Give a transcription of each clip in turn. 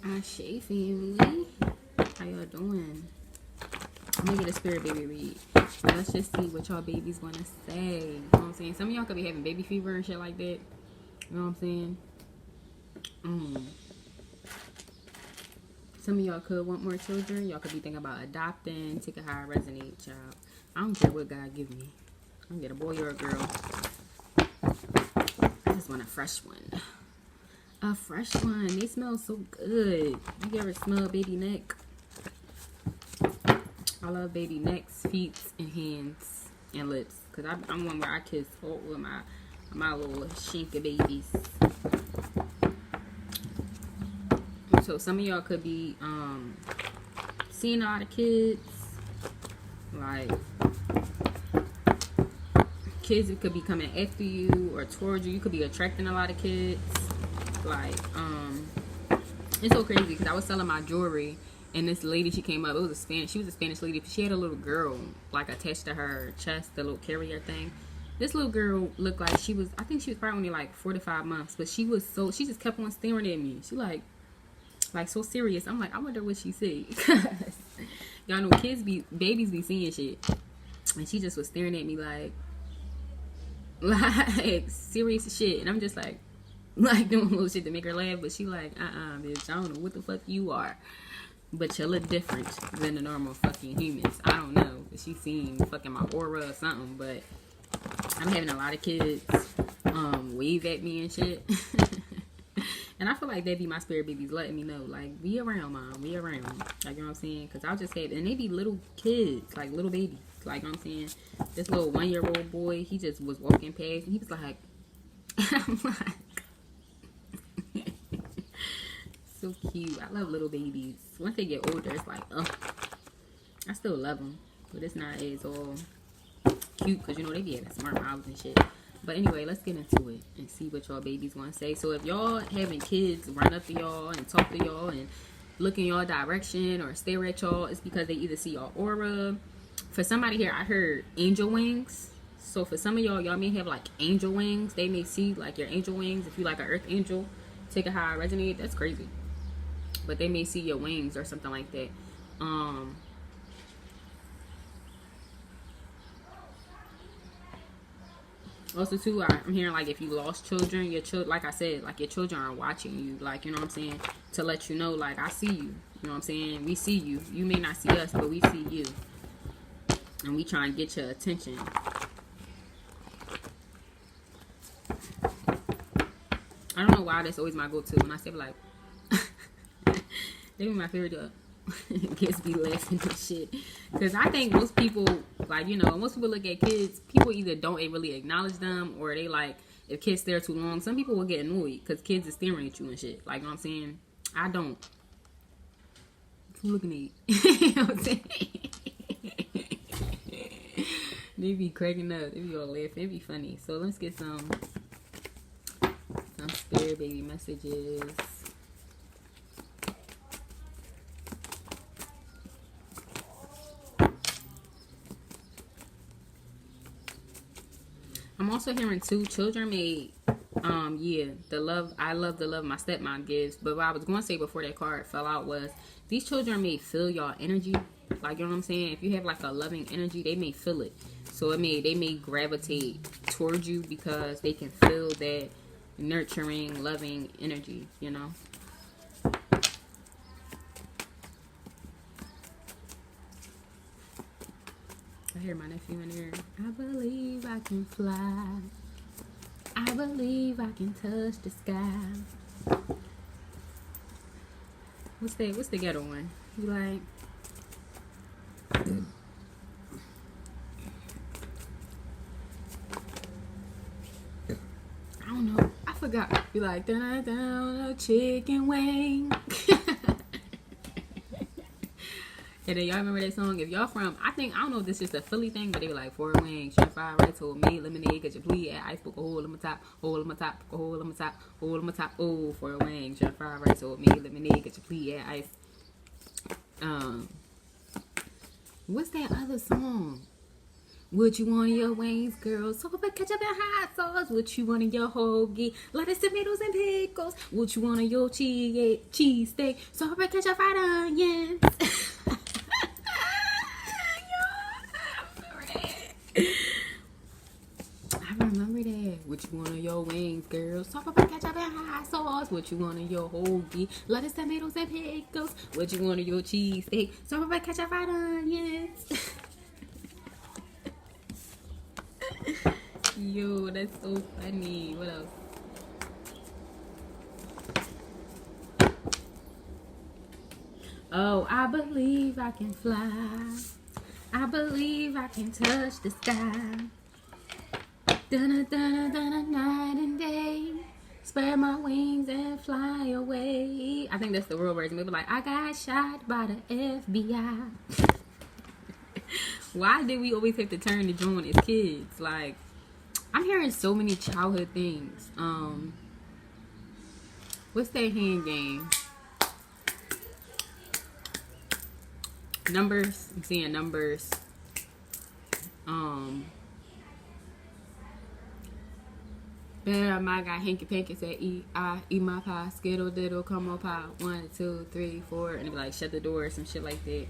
Ashe family, how y'all doing? I'm gonna get a spirit baby read. Let's just see what y'all babies wanna say. You know what I'm saying? Some of y'all could be having baby fever and shit like that. You know what I'm saying? Some of y'all could want more children. Y'all could be thinking about adopting. Take it how it resonates, child. I don't care what God give me. I can get a boy or a girl. I just want a fresh one. A fresh one. They smell so good. You ever smell baby neck? I love baby necks, feet, and hands, and lips. Because I'm one where I kiss all with my little shinka babies. So some of y'all could be seeing a lot of kids. Like, kids could be coming after you or towards you. You could be attracting a lot of kids. Like, it's so crazy because I was selling my jewelry. And this lady, she came up. It was a Spanish. She was a Spanish lady. She had a little girl, like, attached to her chest, the little carrier thing. This little girl looked like she was. I think she was probably only like 4 to 5 months, but she was so. She just kept on staring at me. She like so serious. I'm like, I wonder what she see. Y'all know babies be seeing shit, and she just was staring at me like serious shit, and I'm just like doing little shit to make her laugh, but she like, bitch, I don't know what the fuck you are. But you look different than the normal fucking humans. I don't know if she seen fucking my aura or something, but I'm having a lot of kids wave at me and shit. And I feel like they be my spirit babies letting me know, like, be around, mom, be around. Like, you know what I'm saying? Because I'll just have, and they be little kids, like little babies. Like, you know what I'm saying? This little 1-year-old boy, he just was walking past, and he was like, I'm like, so cute. I love little babies. Once they get older, it's like, I still love them, but it's not as all cute because, you know, they be having smart mouths and shit. But anyway, let's get into it and see what y'all babies want to say. So if y'all having kids run up to y'all and talk to y'all and look in y'all direction or stare at y'all, it's because they either see y'all aura. For somebody here, I heard angel wings. So for some of y'all may have like angel wings. They may see like your angel wings. If you like an earth angel, take it how I resonate. That's crazy. But they may see your wings or something like that. Also too, I'm hearing like if you lost children, like I said, like your children are watching you, like, you know what I'm saying, to let you know, like, I see you. You know what I'm saying? We see you. You may not see us, but we see you, and we try and get your attention. I don't know why that's always my go-to when I say like. They be my favorite kids be laughing and shit. Because I think most people, like, you know, most people look at kids, people either don't really acknowledge them, or they like, if kids stare too long, some people will get annoyed because kids are staring at you and shit. Like, you know what I'm saying? I don't. Who looking at you? You know what I'm saying? They be cracking up. They be all laughing. It be funny. So let's get some spirit baby messages. I'm also hearing too, children may, I love the love my stepmom gives. But what I was going to say before that card fell out was, these children may feel y'all energy. Like, you know what I'm saying? If you have like a loving energy, they may feel it. So they may gravitate towards you because they can feel that nurturing, loving energy, you know? I hear my nephew in there. I believe I can fly. I believe I can touch the sky. What's the ghetto one? You like? I don't know. I forgot. You like down a chicken wing. And then y'all remember that song? If y'all from, I don't know if this is a Philly thing, but they were like, 4 wings, shrimp fried rice, whole made lemonade, get your please, add ice, poke a hole in my top, hole in my top, poke a hole in my top, hole in my top. Oh, 4 wings, shrimp fried rice, whole made lemonade, get your please, add ice. What's that other song? What you want in your wings, girl? Salt, pepper, ketchup, and hot sauce. What you want in your hoagie? Lettuce, tomatoes, and pickles. What you want in your cheese steak? Salt, pepper, ketchup, fried onions. I remember that. What you want in your wings, girl? Salt, pepper, ketchup, and hot sauce. What you want in your hoagie? Lettuce, tomatoes, and pickles. What you want in your cheese steak? Salt, pepper, ketchup, fried onions. Yo, that's so funny. What else? Oh, I believe I can fly. I believe I can touch the sky. Dun dun dun night and day. Spread my wings and fly away. I think that's the real version. Maybe like, I got shot by the FBI. Why did we always have to turn the joint as kids? Like, I'm hearing so many childhood things. What's that hand game? Numbers. I'm seeing numbers. Bear my guy hanky panky said eat my pie, skittle diddle, come on pie. 1, 2, 3, 4, and it be like shut the door or some shit like that.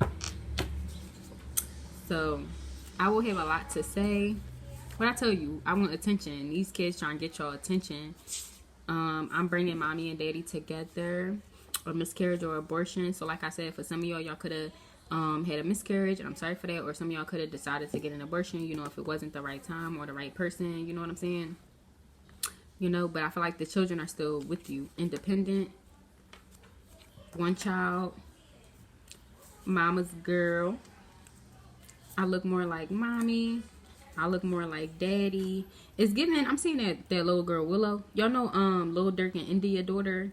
So I will have a lot to say. What I tell you, I want attention. These kids trying to get your attention. I'm bringing mommy and daddy together. A miscarriage or abortion. So like I said, for some of y'all could have had a miscarriage, and I'm sorry for that. Or some of y'all could have decided to get an abortion, you know, if it wasn't the right time or the right person, you know what I'm saying? You know, but I feel like the children are still with you. Independent. One child. Mama's girl. I look more like mommy. I look more like daddy. It's giving. I'm seeing that little girl Willow. Y'all know Lil Durk and India daughter.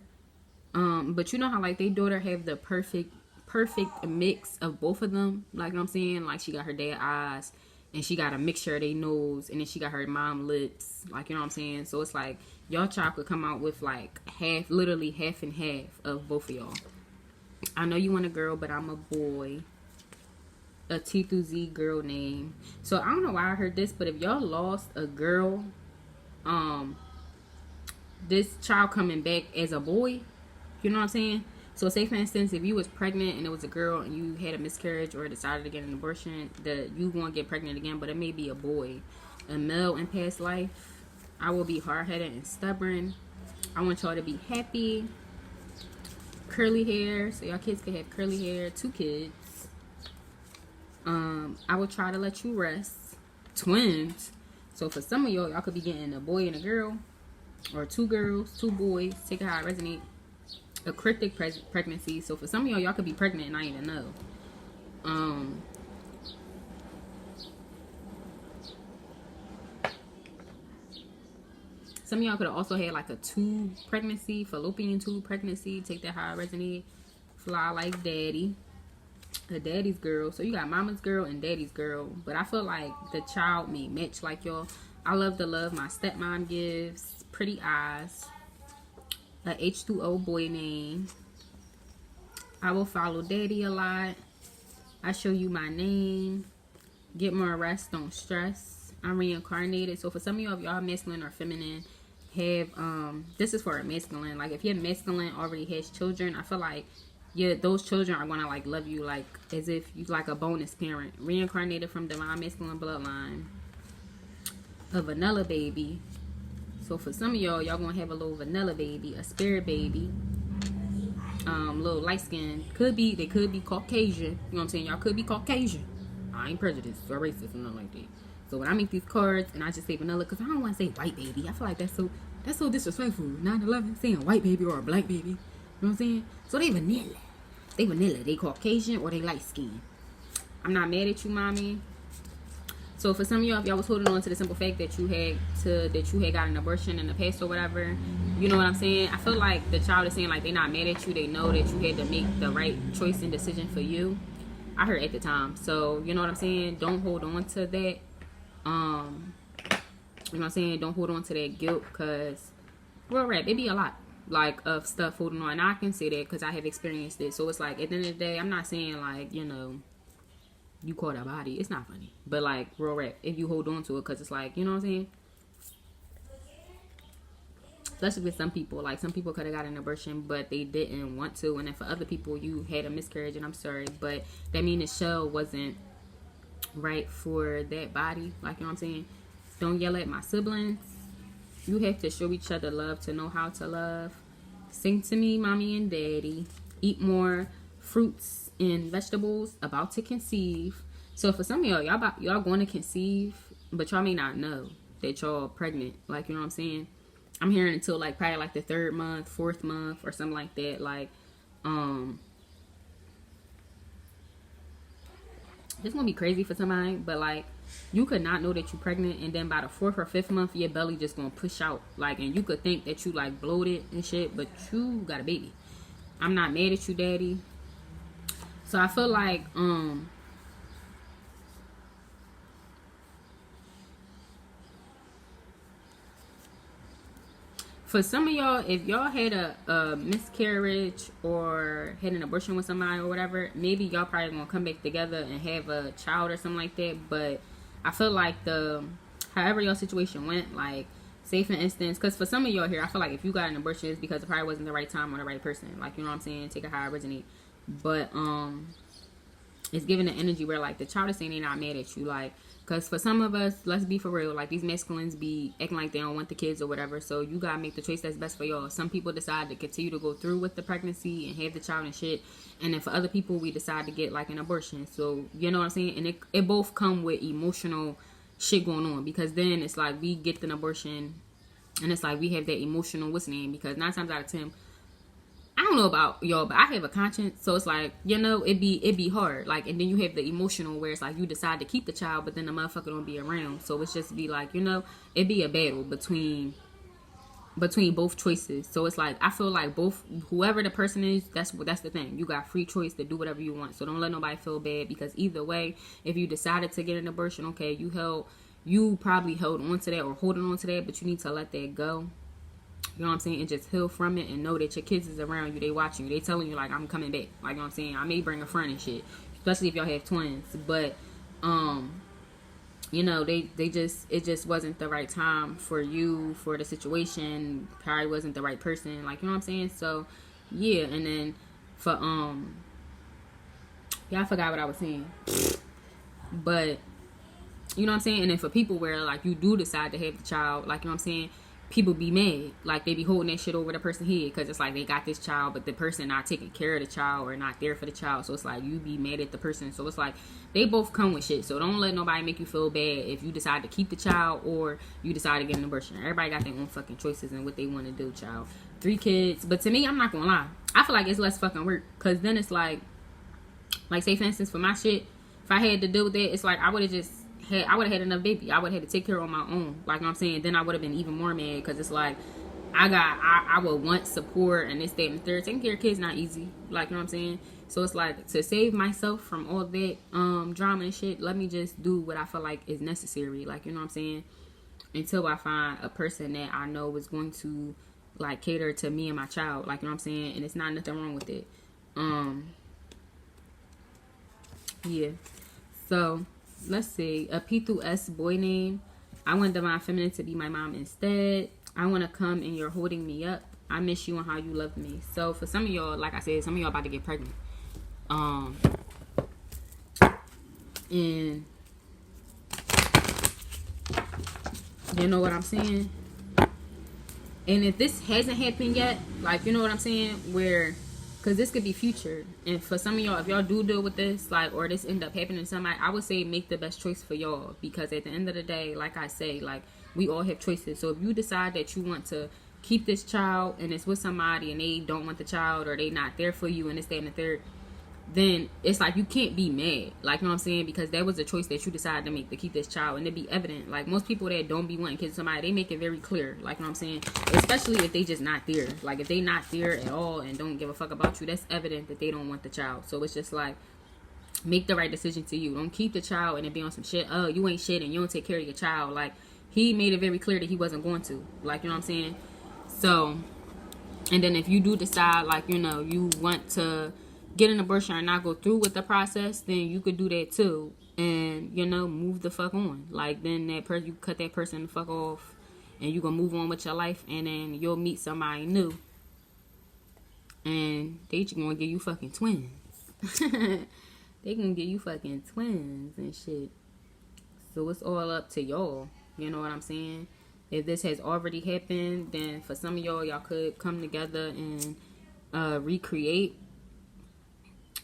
But you know how like they daughter have the perfect mix of both of them. Like, you know what I'm saying? Like she got her dad eyes, and she got a mixture of their nose, and then she got her mom lips. Like, you know what I'm saying? So it's like y'all child could come out with like literally half and half of both of y'all. I know you want a girl, but I'm a boy. A T through Z girl name. So I don't know why I heard this, but if y'all lost a girl, this child coming back as a boy, you know what I'm saying? So say for instance, if you was pregnant and it was a girl and you had a miscarriage or decided to get an abortion, that you won't get pregnant again, but it may be a boy, a male in past life. I will be hard-headed and stubborn. I want y'all to be happy. Curly hair, so y'all kids can have curly hair. 2 kids. I will try to let you rest. Twins. So for some of y'all could be getting a boy and a girl, or 2 girls, 2 boys. Take it how it resonate. A cryptic pregnancy. So for some of y'all could be pregnant and not even know. Some of y'all could have also had like a tube pregnancy, fallopian tube pregnancy. Take that how it resonate. Fly like daddy. A daddy's girl. So you got mama's girl and daddy's girl. But I feel like the child may match like y'all. I love the love my stepmom gives. Pretty eyes. A H2O boy name. I will follow daddy a lot. I show you my name. Get more rest, don't stress. I'm reincarnated. So for some of y'all, if y'all masculine or feminine, have this is for a masculine. Like if your masculine already has children, I feel like those children are gonna like love you like as if you like a bonus parent. Reincarnated from divine masculine bloodline. A vanilla baby. So for some of y'all gonna have a little vanilla baby, a spirit baby. Little light skin. They could be Caucasian. You know what I'm saying? Y'all could be Caucasian. I ain't prejudiced or racist or nothing like that. So when I make these cards and I just say vanilla, because I don't want to say white baby. I feel like that's so disrespectful. 9/11 saying white baby or a black baby. You know what I'm saying? So they vanilla. They Caucasian or they light skin. I'm not mad at you, mommy. So for some of y'all, if y'all was holding on to the simple fact that you had got an abortion in the past or whatever, you know what I'm saying? I feel like the child is saying like they're not mad at you. They know that you had to make the right choice and decision for you. I heard at the time. So you know what I'm saying? Don't hold on to that. You know what I'm saying? Don't hold on to that guilt, because real rap, it be a lot like of stuff holding on. And I can say that because I have experienced it. So it's like at the end of the day, I'm not saying like, you know, you call that body. It's not funny. But like real rap, if you hold on to it, because it's like, you know what I'm saying? Especially with some people, like some people could have got an abortion, but they didn't want to. And then for other people, you had a miscarriage, and I'm sorry, but that means the shell wasn't right for that body. Like, you know what I'm saying? Don't yell at my siblings. You have to show each other love to know how to love. Sing to me, mommy and daddy. Eat more fruits and vegetables. About to conceive. So for some of y'all going to conceive, but y'all may not know that y'all pregnant. Like, you know what I'm saying? I'm hearing until like probably like the 3rd month, 4th month, or something like that. Like, it's gonna be crazy for somebody, but like, you could not know that you're pregnant, and then by the 4th or 5th month, your belly just gonna push out. Like, and you could think that you like bloated and shit, but you got a baby. I'm not mad at you, daddy. So I feel like, for some of y'all, if y'all had a miscarriage or had an abortion with somebody or whatever, maybe y'all probably gonna come back together and have a child or something like that. But I feel like however your situation went, like, say for instance, because for some of y'all here, I feel like if you got an abortion, it's because it probably wasn't the right time or the right person. Like, you know what I'm saying? Take it how it resonate. But it's giving the energy where like the child is saying they're not mad at you, like. Because for some of us, let's be for real, like these masculines be acting like they don't want the kids or whatever. So you got to make the choice that's best for y'all. Some people decide to continue to go through with the pregnancy and have the child and shit. And then for other people, we decide to get like an abortion. So, you know what I'm saying? And it both come with emotional shit going on. Because then it's like we get an abortion and it's like we have that emotional what's name. Because 9 times out of 10, I don't know about y'all, but I have a conscience, so it's like, you know, it be hard. Like, and then you have the emotional where it's like you decide to keep the child, but then the motherfucker don't be around. So it's just be like, you know, it be a battle between both choices. So it's like I feel like both, whoever the person is, that's the thing. You got free choice to do whatever you want. So don't let nobody feel bad, because either way, if you decided to get an abortion, okay, you probably held on to that or holding on to that, but you need to let that go. You know what I'm saying? And just heal from it and know that your kids is around you. They watching you. They telling you, like, I'm coming back. Like, you know what I'm saying? I may bring a friend and shit. Especially if y'all have twins. But, you know, it just wasn't the right time for you, for the situation. Probably wasn't the right person. Like, you know what I'm saying? So, yeah. And then for, yeah, I forgot what I was saying. But, you know what I'm saying? And then for people where, like, you do decide to have the child, like, you know what I'm saying? People be mad, like they be holding that shit over the person's head, because it's like they got this child, but the person not taking care of the child or not there for the child. So it's like you be mad at the person. So it's like they both come with shit. So don't let nobody make you feel bad if you decide to keep the child or you decide to get an abortion. Everybody got their own fucking choices and what they want to do, child. 3 kids, but to me, I'm not gonna lie, I feel like it's less fucking work, because then it's like say for instance for my shit, if I had to deal with that, it's like I would have had enough baby. I would have had to take care of on my own. Like, you know what I'm saying? Then I would have been even more mad, because it's like I would want support and this, that, and the third. Taking care of kids not easy. Like, you know what I'm saying? So it's like, to save myself from all that drama and shit, let me just do what I feel like is necessary. Like, you know what I'm saying? Until I find a person that I know is going to like cater to me and my child. Like, you know what I'm saying? And it's not nothing wrong with it. Yeah. So let's see, a P through S boy name. I want Divine Feminine to be my mom instead. I want to come and you're holding me up. I miss you and how you love me. So for some of y'all, like I said, some of y'all about to get pregnant. And you know what I'm saying? And if this hasn't happened yet, like, you know what I'm saying? Where, because this could be future. And for some of y'all, if y'all do deal with this, like, or this end up happening to somebody, I would say make the best choice for y'all. Because at the end of the day, like I say, like, we all have choices. So if you decide that you want to keep this child and it's with somebody and they don't want the child, or they not there for you and this, that, and the third, then it's like you can't be mad. Like, you know what I'm saying? Because that was a choice that you decided to make, to keep this child, and it be evident. Like, most people that don't be wanting kids with somebody, they make it very clear. Like, you know what I'm saying? Especially if they just not there. Like, if they not there at all and don't give a fuck about you, that's evident that they don't want the child. So it's just like, make the right decision to you. Don't keep the child and then be on some shit. Oh, you ain't shit and you don't take care of your child. Like, he made it very clear that he wasn't going to. Like, you know what I'm saying? So, and then if you do decide, like, you know, you want to get an abortion or not go through with the process, then you could do that too. And, you know, move the fuck on. Like, then that person, you cut that person the fuck off. And you gonna move on with your life. And then you'll meet somebody new. And they just gonna give you fucking twins. They gonna give you fucking twins and shit. So it's all up to y'all. You know what I'm saying? If this has already happened, then for some of y'all could come together and recreate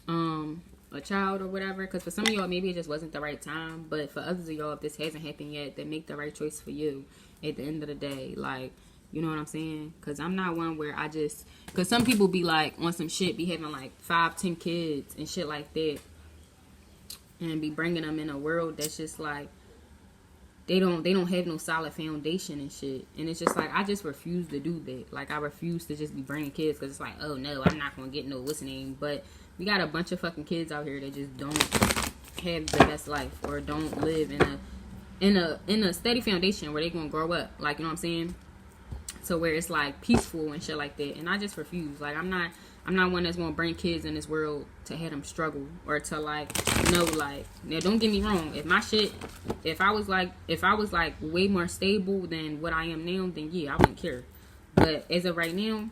a child or whatever. Because for some of y'all, maybe it just wasn't the right time. But for others of y'all, if this hasn't happened yet, then make the right choice for you at the end of the day. Like, you know what I'm saying? Because I'm not one where I just... Because some people be like, on some shit, be having like 5-10 kids and shit like that. And be bringing them in a world that's just like... They don't have no solid foundation and shit. And it's just like, I just refuse to do that. Like, I refuse to just be bringing kids. Because it's like, oh no, I'm not going to get no what's name. But we got a bunch of fucking kids out here that just don't have the best life. Or don't live in a steady foundation where they going to grow up. Like, you know what I'm saying? So where it's like peaceful and shit like that. And I just refuse. Like, I'm not one that's gonna bring kids in this world to have them struggle or to like, no, like, now don't get me wrong. If I was like way more stable than what I am now, then yeah, I wouldn't care. But as of right now,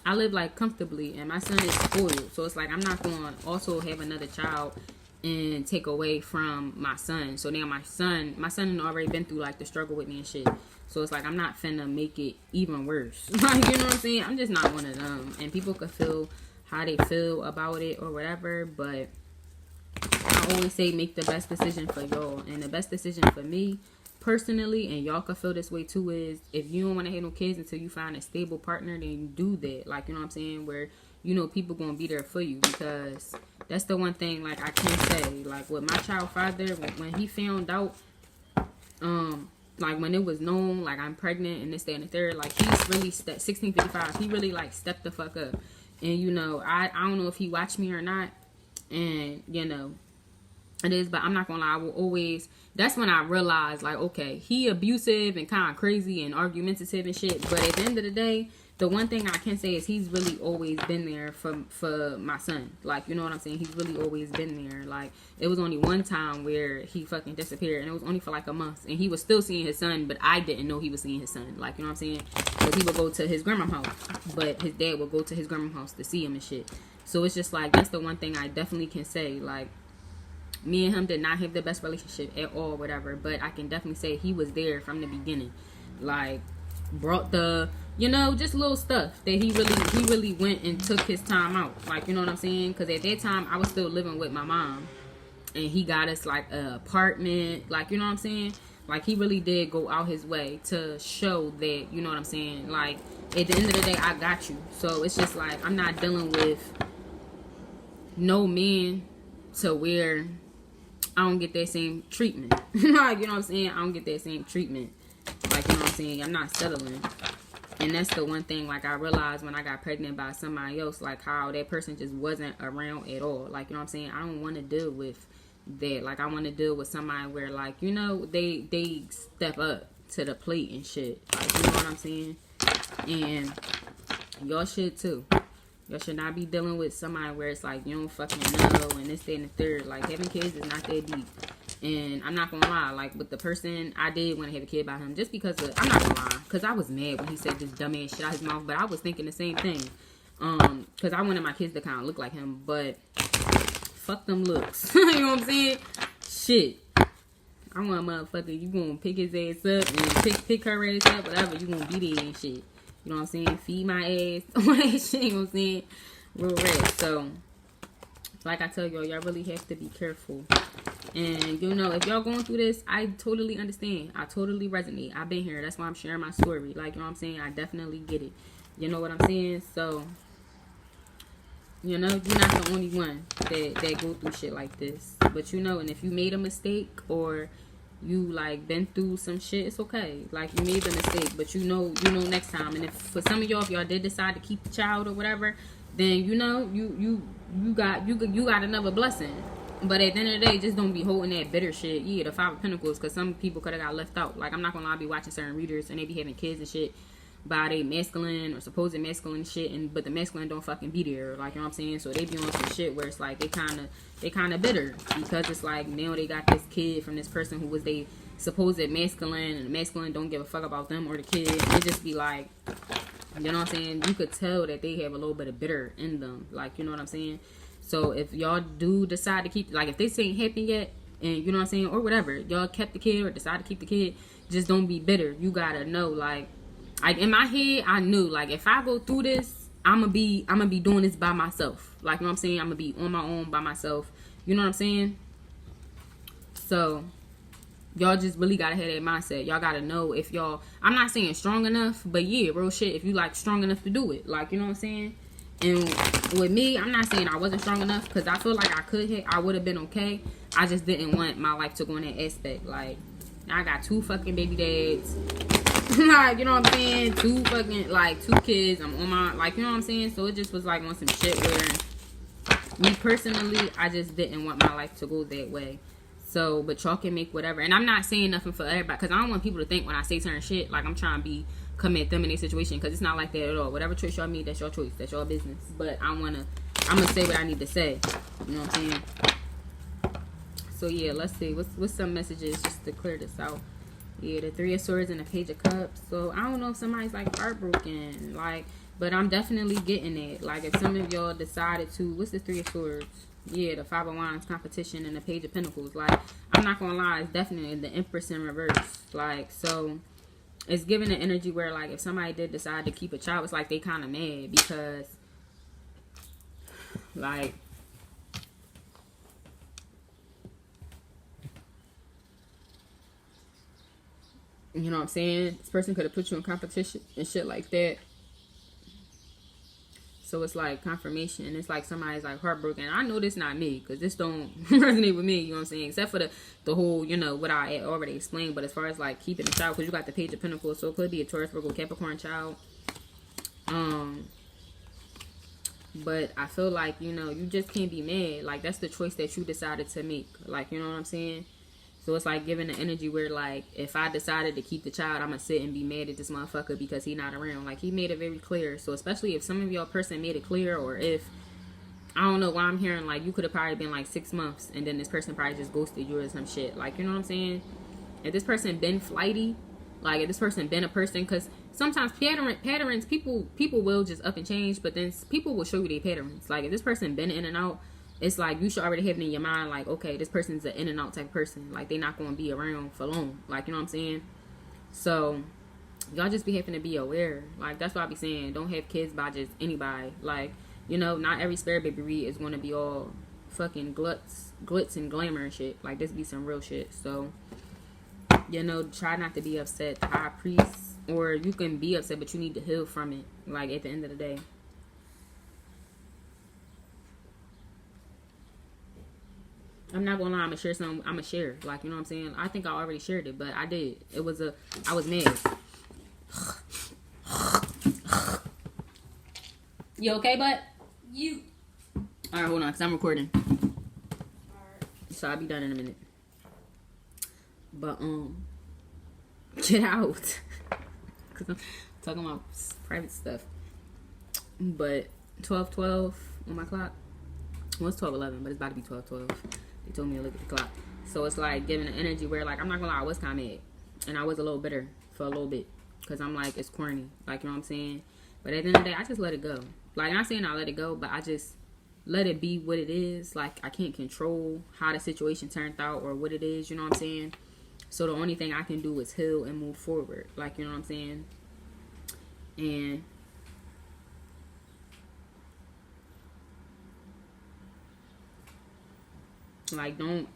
I live like comfortably and my son is spoiled. So it's like, I'm not gonna also have another child and take away from my son. So now my son had already been through like the struggle with me and shit. So it's like, I'm not finna make it even worse. Like, you know what I'm saying? I'm just not one of them. And people could feel how they feel about it or whatever. But I always say make the best decision for y'all. And the best decision for me, personally, and y'all could feel this way too, is if you don't want to have no kids until you find a stable partner, then you do that. Like, you know what I'm saying? Where, you know, people gonna be there for you. Because that's the one thing, like, I can say. Like, with my child father, when he found out, like, when it was known, like, I'm pregnant and this, that, and the third, like, he's really, 1655, he really, like, stepped the fuck up. And, you know, I don't know if he watched me or not. And, you know, it is, but I'm not gonna lie, I will always, that's when I realized, like, okay, he abusive and kind of crazy and argumentative and shit. But at the end of the day, the one thing I can say is he's really always been there for my son. Like, you know what I'm saying? He's really always been there. Like, it was only one time where he fucking disappeared, and it was only for like a month. And he was still seeing his son, but I didn't know he was seeing his son. Like, you know what I'm saying? Because he would go to his grandma's house, but his dad would go to his grandma's house to see him and shit. So it's just like, that's the one thing I definitely can say. Like, me and him did not have the best relationship at all, whatever. But I can definitely say he was there from the beginning. Like, brought the... You know, just little stuff that he really went and took his time out. Like, you know what I'm saying? Because at that time, I was still living with my mom. And he got us, like, an apartment. Like, you know what I'm saying? Like, he really did go out his way to show that, you know what I'm saying? Like, at the end of the day, I got you. So, it's just like, I'm not dealing with no man to where I don't get that same treatment. Like, you know what I'm saying? I don't get that same treatment. Like, you know what I'm saying? I'm not settling. And that's the one thing, like, I realized when I got pregnant by somebody else, like, how that person just wasn't around at all. Like, you know what I'm saying? I don't want to deal with that. Like, I want to deal with somebody where, like, you know, they step up to the plate and shit. Like, you know what I'm saying? And y'all should, too. Y'all should not be dealing with somebody where it's like, you don't fucking know, and this, that, and the third. Like, having kids is not that deep. And I'm not gonna lie, like, with the person, I did want to have a kid by him just because of, I'm not gonna lie, because I was mad when he said this dumbass shit out his mouth, but I was thinking the same thing. Because I wanted my kids to kind of look like him, but fuck them looks. You know what I'm saying? Shit. I want a motherfucker, you gonna pick his ass up and pick her ass up, whatever, you gonna be there and shit. You know what I'm saying? Feed my ass, all that shit, you know what I'm saying? Real rap. So, like I tell y'all really have to be careful. And, you know, if y'all going through this, I totally understand. I totally resonate. I've been here. That's why I'm sharing my story. Like, you know what I'm saying? I definitely get it. You know what I'm saying? So, you know, you're not the only one that go through shit like this. But, you know, and if you made a mistake or you, like, been through some shit, it's okay. Like, you made the mistake, but you know next time. And if for some of y'all, if y'all did decide to keep the child or whatever, then, you know, you got another blessing. But at the end of the day, just don't be holding that bitter shit. Yeah, the 5 of Pentacles, because some people could have got left out. Like, I'm not gonna lie, I be watching certain readers and they be having kids and shit by they masculine or supposed masculine shit, and but the masculine don't fucking be there, like, you know what I'm saying? So they be on some shit where it's like they kind of bitter because it's like now they got this kid from this person who was they supposed masculine, and the masculine don't give a fuck about them or the kid. It just be like, you know what I'm saying? You could tell that they have a little bit of bitter in them, like, you know what I'm saying? So if y'all do decide to keep, like, if this ain't happened yet, and you know what I'm saying, or whatever, y'all kept the kid or decide to keep the kid, just don't be bitter. You gotta know, like in my head, I knew, like, if I go through this, I'm gonna be doing this by myself. Like, you know what I'm saying? I'm gonna be on my own by myself. You know what I'm saying? So y'all just really gotta have that mindset. Y'all gotta know if y'all, I'm not saying strong enough, but yeah, real shit, if you like strong enough to do it, like, you know what I'm saying? And with me, I'm not saying I wasn't strong enough, because I feel like I would have been okay. I just didn't want my life to go in that aspect. Like, I got 2 fucking baby dads. Like, you know what I'm saying? 2 kids. I'm on my, like, you know what I'm saying? So it just was like on some shit where me personally, I just didn't want my life to go that way. So, but y'all can make whatever. And I'm not saying nothing for everybody, because I don't want people to think when I say certain shit, like I'm trying to come at them in their situation, because it's not like that at all. Whatever choice y'all make, that's your choice. That's your business. But I'm going to say what I need to say. You know what I'm saying? So, yeah, let's see. What's some messages just to clear this out? Yeah, the 3 of Swords and the Page of Cups. So, I don't know if somebody's, like, heartbroken. Like, but I'm definitely getting it. Like, if some of y'all decided to... What's the 3 of Swords? Yeah, the 5 of Wands, competition, and the Page of Pentacles. Like, I'm not gonna lie, it's definitely the Empress in reverse. Like, so it's giving the energy where, like, if somebody did decide to keep a child, it's like they kind of mad because, like, you know what I'm saying? This person could have put you in competition and shit like that. So it's like confirmation, and it's like somebody's like heartbroken. I know this not me, because this don't resonate with me, you know what I'm saying? Except for the whole, you know, what I already explained. But as far as like keeping a child, because you got the Page of Pentacles, so it could be a Taurus, Virgo, Capricorn child. But I feel like, you know, you just can't be mad. Like, that's the choice that you decided to make. Like, you know what I'm saying? So it's like giving the energy where, like, if I decided to keep the child, I'm going to sit and be mad at this motherfucker because he not around. Like, he made it very clear. So especially if some of y'all person made it clear, or if, I don't know why I'm hearing, like, you could have probably been, like, 6 months, and then this person probably just ghosted you or some shit. Like, you know what I'm saying? If this person been flighty, like, if this person been a person, because sometimes patterns, people will just up and change, but then people will show you their patterns. Like, if this person been in and out, it's like you should already have it in your mind, like, okay, this person's an in and out type person. Like, they're not going to be around for long. Like, you know what I'm saying? So, y'all just be having to be aware. Like, that's what I be saying. Don't have kids by just anybody. Like, you know, not every spirit baby read is going to be all fucking glitz and glamour and shit. Like, this be some real shit. So, you know, try not to be upset. The High Priest. Or you can be upset, but you need to heal from it. Like, at the end of the day. I'm not gonna lie, I'm gonna share something. I'm gonna share, like, you know what I'm saying? I think I already shared it, but I did. I was mad. You okay, bud? You. Alright, hold on, because I'm recording. Alright. So I'll be done in a minute. But, get out. Because I'm talking about private stuff. But 12:12 on my clock. Well, it's 12:11, but it's about to be 12:12. They told me to look at the clock. So it's like giving an energy where, like, I'm not gonna lie, I was kind of mad. And I was a little bitter for a little bit. Because I'm like, it's corny. Like, you know what I'm saying? But at the end of the day, I just let it go. Like, I'm not saying I let it go, but I just let it be what it is. Like, I can't control how the situation turned out or what it is, you know what I'm saying? So the only thing I can do is heal and move forward. Like, you know what I'm saying? And like, don't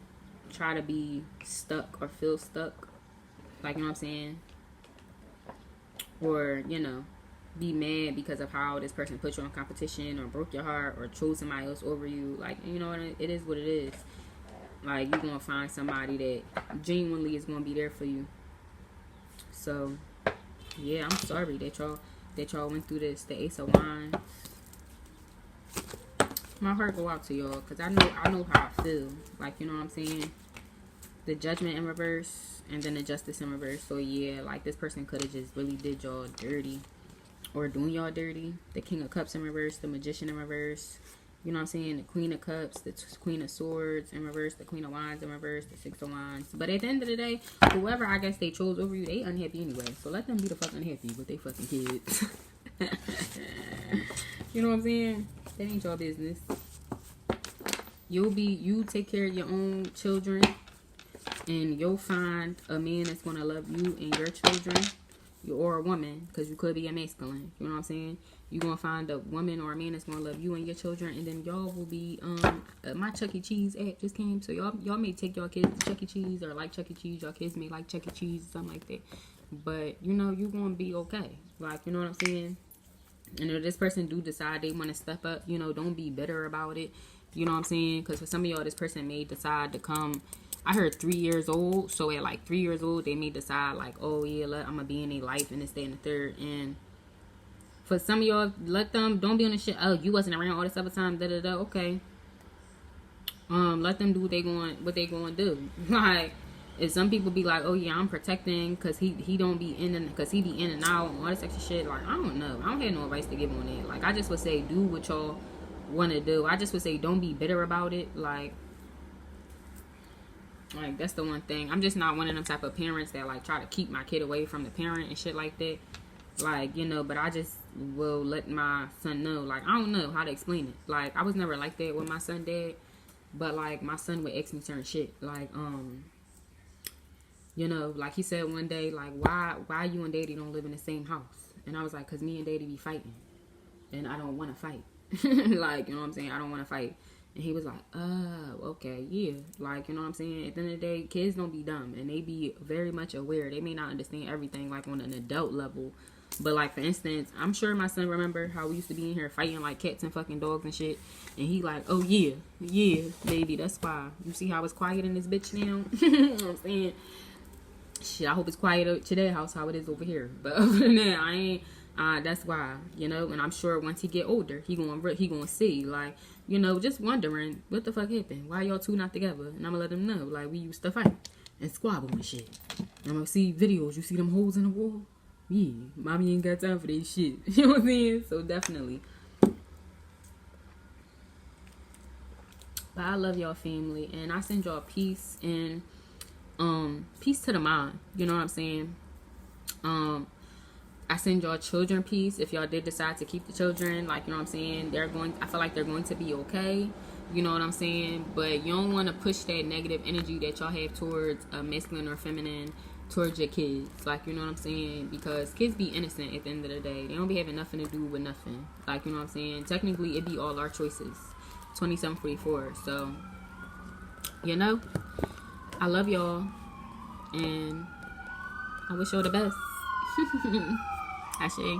try to be stuck or feel stuck. Like, you know what I'm saying? Or, you know, be mad because of how this person put you in competition or broke your heart or chose somebody else over you. Like, you know what? It is what it is. Like, you're going to find somebody that genuinely is going to be there for you. So, yeah, I'm sorry that y'all went through this. The Ace of Wands. My heart go out to y'all because I know how I feel. Like, you know what I'm saying? The Judgment in reverse and then the Justice in reverse. So, yeah, like, this person could have just really did y'all dirty. or doing y'all dirty. The King of Cups in reverse, the Magician in reverse. You know what I'm saying? The Queen of Cups, the Queen of Swords in reverse, the Queen of Wands in reverse, the Six of Wands. But at the end of the day, whoever I guess they chose over you, they unhappy anyway. So let them be the fuck unhappy with they fucking kids. You know what I'm saying? That ain't your business. You take care of your own children, and you'll find a man that's gonna love you and your children, or a woman, because you could be a masculine. You know what I'm saying? You're gonna find a woman or a man that's gonna love you and your children, and then y'all will be my Chuck E. Cheese app just came, so y'all may take your kids to Chuck E. Cheese, or like Chuck E. Cheese. Your kids may like Chuck E. Cheese or something like that. But you know you're gonna be okay. Like, you know what I'm saying? And if this person do decide they want to step up, you know, don't be bitter about it. You know what I'm saying? Because for some of y'all, this person may decide to come. I heard 3 years old. So at like 3 years old, they may decide like, oh yeah, I'm going to be in their life and this, that, and the third. And for some of y'all, let them, don't be on the shit. Oh, you wasn't around all this other time. Da da da. Okay. Let them do what they going to do. Like, if some people be like, oh yeah, I'm protecting because he don't be in and because he be in and out and all this extra shit. Like, I don't know. I don't have no advice to give on that. Like, I just would say do what y'all want to do. I just would say don't be bitter about it. Like that's the one thing. I'm just not one of them type of parents that like try to keep my kid away from the parent and shit like that. Like, you know, but I just will let my son know. Like, I don't know how to explain it. Like, I was never like that with my son dad, but like my son would ask me certain shit. Like, you know, like he said one day, like, why you and daddy don't live in the same house? And I was like, because me and daddy be fighting. And I don't want to fight. Like, you know what I'm saying? I don't want to fight. And he was like, oh, okay, yeah. Like, you know what I'm saying? At the end of the day, kids don't be dumb. And they be very much aware. They may not understand everything, like, on an adult level. But, like, for instance, I'm sure my son remember how we used to be in here fighting like cats and fucking dogs and shit. And he like, oh, yeah, baby, that's why. You see how it's quiet in this bitch now? You know what I'm saying? Shit, I hope it's quiet to their house how it is over here. But other than that, I ain't. That's why, you know. And I'm sure once he get older, he gonna see, like, you know, just wondering what the fuck happened. Why y'all two not together? And I'm gonna let him know, like, we used to fight and squabble and shit. And I'm gonna see videos. You see them holes in the wall? Yeah, mommy ain't got time for that shit. You know what I'm saying? So definitely. But I love y'all family, and I send y'all peace and peace to the mind. You know what I'm saying? I send y'all children peace. If y'all did decide to keep the children, like, you know what I'm saying, I feel like they're going to be okay. You know what I'm saying? But you don't want to push that negative energy that y'all have towards masculine or feminine towards your kids. Like, you know what I'm saying? Because kids be innocent at the end of the day. They don't be having nothing to do with nothing. Like, you know what I'm saying? Technically, it be all our choices. 2744. So, you know, I love y'all. And I wish y'all the best. Ashe.